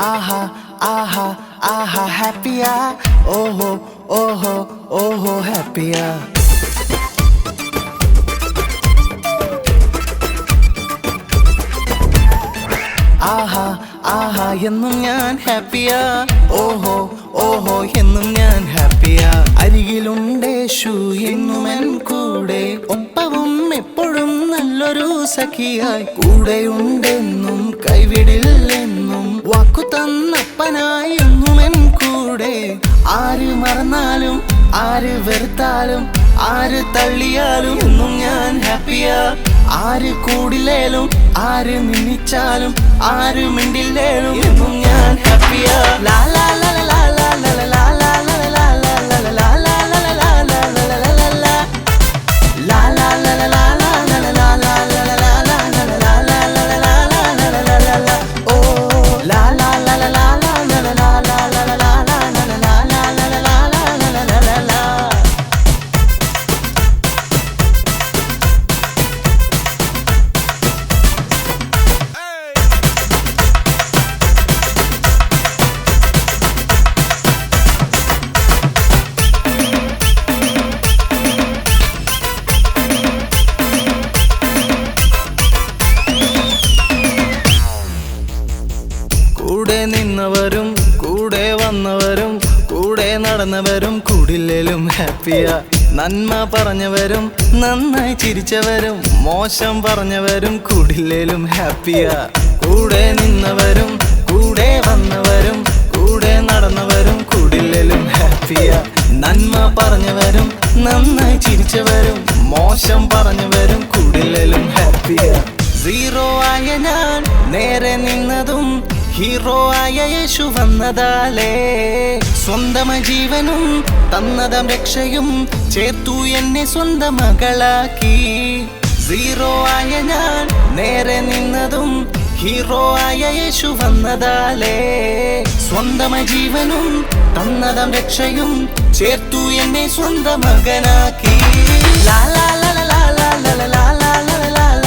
ആഹാ ആഹാ ആഹാ ഹാപ്പിയാ ഓഹോ ഓഹോ ഓഹോ ഹാപ്പിയാ ആഹാ ആഹാ എന്നും ഞാൻ ഹാപ്പിയാ ഓഹോ ഓഹോ എന്നും ഞാൻ ഹാപ്പിയാ അരികിലുണ്ടേശു എന്നും എൻ കൂടെ ഒപ്പവും എപ്പോഴും നല്ലൊരു സഖിയായി കൂടെയുണ്ടെന്നും കൈവിടില്ലെന്നും വാക്കു തന്നപ്പനായി എന്നും എൻ കൂടെ ആര് മറന്നാലും ആര് വെറുത്താലും ആര് തള്ളിയാലും എന്നും ഞാൻ ഹാപ്പിയാ ആര് കൂടില്ലേലും ആര് നിന്നിച്ചാലും ആര് മിണ്ടില്ലേലും എന്നും ഞാൻ ഹാപ്പിയാ ലാ ലാ ലാ ലാ ലാ ലാ ലാ ലാ ലാ ലാ ലാ ലാ ലാ ലാ ലാ ലാ കൂടെ നിന്നവരും കൂടെ വന്നവരും കൂടെ നടന്നവരും കൂടില്ലേലും ഹാപ്പിയാ നന്മ പറഞ്ഞവരും നന്നായി ചിരിച്ചവരും മോശം പറഞ്ഞവരും കൂടില്ലേലും ഹാപ്പിയാ കൂടെ നിന്നവരും കൂടെ വന്നവരും കൂടെ നടന്നവരും കൂടില്ലേലും ഹാപ്പിയാ നന്മ പറഞ്ഞവരും നന്നായി ചിരിച്ചവരും മോശം പറഞ്ഞവരും കൂടില്ലേലും ഹാപ്പിയാ സീറോ ആയ ഞാൻ നേരെ നിന്നതും ഹീറോ ആയ യേശു വന്നതാലേ സ്വന്തം ജീവനും തന്നതം രക്ഷയും ചേർത്തു എന്നെ സ്വന്തം മകളാക്കി സീറോ ആയ ഞാൻ നേരെ നിന്നതും ഹീറോ ആയ യേശു വന്നതാലേ സ്വന്തം ജീവനും തന്നതം രക്ഷയും ചേർത്തു എന്നെ സ്വന്തം മകനാക്കി ലാ ലാ ലാ ലാ ലാ ലാ ലാ ലാ ലാ ലാ